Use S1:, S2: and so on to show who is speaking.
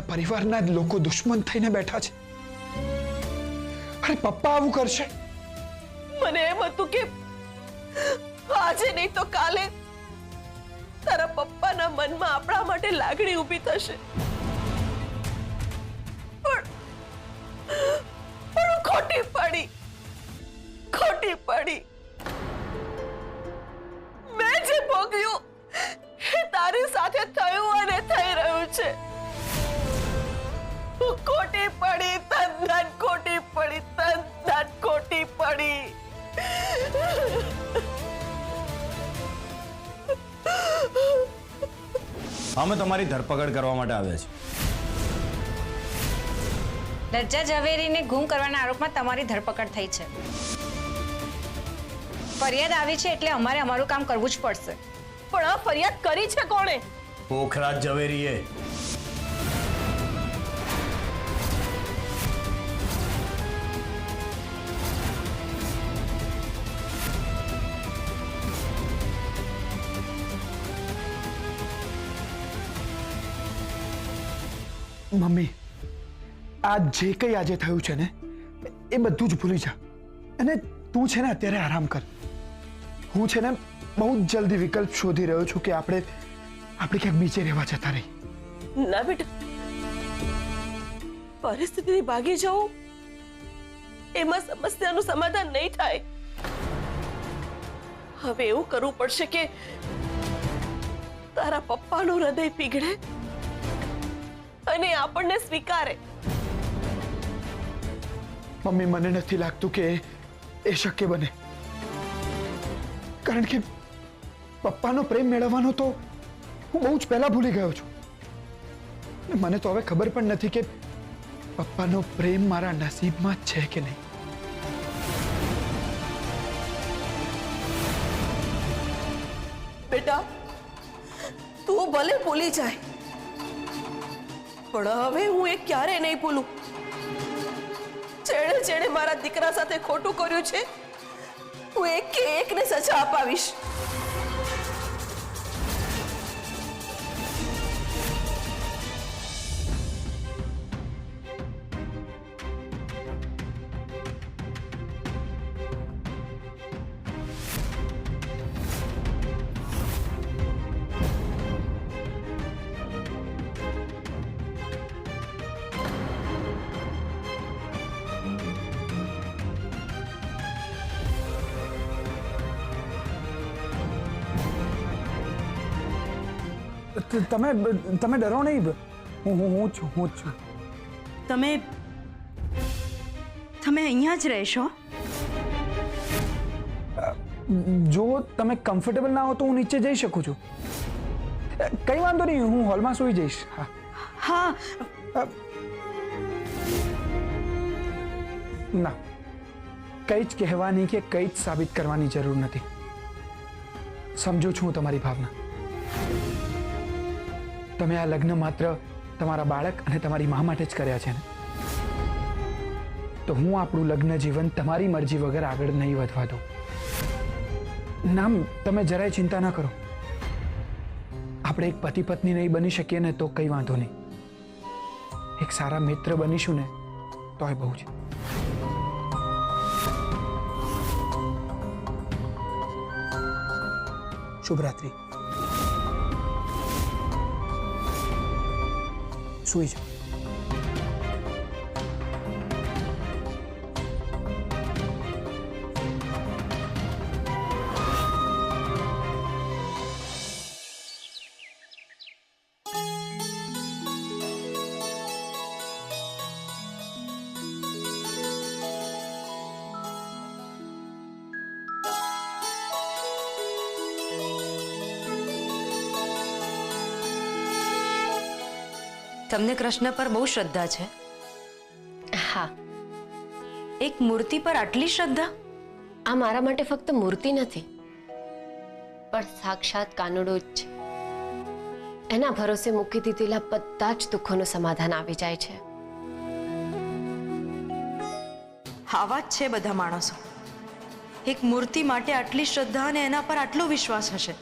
S1: અમારા પરિવારના જ લોકો દુશ્મન થઈને બેઠા છે. અરે પપ્પા આવું કરશે?
S2: મને એમ હતું કે આજે નહીં તો કાલે તારા પપ્પાના મનમાં આપણા માટે લાગણી ઊભી થશે. પણ ખોટી પડી. મેં જે ભોગવ્યું એ તારી સાથે થયું અને થઈ રહ્યું છે. ખોટી પડી, તદ્દન ખોટી પડી.
S3: અમે તમારી ધરપકડ કરવા માટે આવ્યા છીએ.
S4: લજ્જા ઝવેરીને ગુમ કરવાના આરોપમાં તમારી ધરપકડ થઈ છે. ફરિયાદ આવી છે એટલે અમારે અમારું કામ કરવું જ પડશે.
S2: પણ આ ફરિયાદ કરી છે કોણે?
S3: પોખરાજ ઝવેરીએ.
S1: મમ્મી, આ જે કંઈ આજે થયું છે ને એ બધું જ ભૂલી જા અને તું છે ને અત્યારે આરામ કર. હું છે ને બહુ જ જલ્દી વિકલ્પ શોધી રહ્યો છું કે આપણે ક્યાંક બીજે રહેવા જતા રહી.
S2: ના બેટા, પરિસ્થિતિથી ભાગી જવું એમાં સમસ્યાનું સમાધાન નહીં થાય. હવે એવું કરવું પડશે કે તારા પપ્પાનું હૃદય પીગળે અને આપણને સ્વીકારે.
S1: મમ્મી, મને નથી લાગતું કે એ શક્ય બને, કારણ કે પપ્પાનો પ્રેમ મેળવવાનો તો હું બહુ જ પહેલા ભૂલી ગયો છું. મને તો હવે ખબર પણ નથી કે પપ્પાનો પ્રેમ મારા નસીબમાં છે કે નહીં.
S2: બેટા, તું ભલે ભૂલી જાય, પણ હવે હું એ ક્યારે નહીં ભૂલું. જેણે મારા દીકરા સાથે ખોટું કર્યું છે, હું એકને સજા અપાવીશ.
S1: તમે ડરો નહીં, હું છું.
S5: તમે અહીંયા જ રહેશો?
S1: જો તમે કમ્ફર્ટેબલ ના હો તો હું નીચે જઈ શકું છું. કઈ વાંધો નહીં, હું હોલમાં સૂઈ જઈશ.
S5: હા.
S1: ના, કંઈ જ કહેવાની કે કંઈ જ સાબિત કરવાની જરૂર નથી. સમજુ છું હું તમારી ભાવના. તમે આ લગ્ન માત્ર તમારા બાળક અને તમારી મા માટે જ કર્યા છે ને, તો હું આપણું લગ્ન જીવન તમારી મરજી વગર આગળ નહીં વધવા દઉં. નામ, તમે જરાય ચિંતા ના કરો. આપણે એક પતિ પત્ની નહીં બની શકીએ ને તો કંઈ વાંધો નહીં. એક સારા મિત્ર બનીશું ને તોય બહુ છે. શુભરાત્રી. સૂઈ જાઓ.
S5: તમને કૃષ્ણ પર બહુ શ્રદ્ધા છે?
S6: હા,
S5: એક મૂર્તિ પર આટલી શ્રદ્ધા?
S6: આ મારા માટે ફક્ત મૂર્તિ નથી, પણ સાક્ષાત કાનુડો જ છે. એના ભરોસે મૂકી દીધેલા બધા જ દુઃખોનું સમાધાન આવી જાય છે.
S5: આવા જ છે બધા માણસો. એક મૂર્તિ માટે આટલી શ્રદ્ધા અને એના પર આટલો વિશ્વાસ હશે.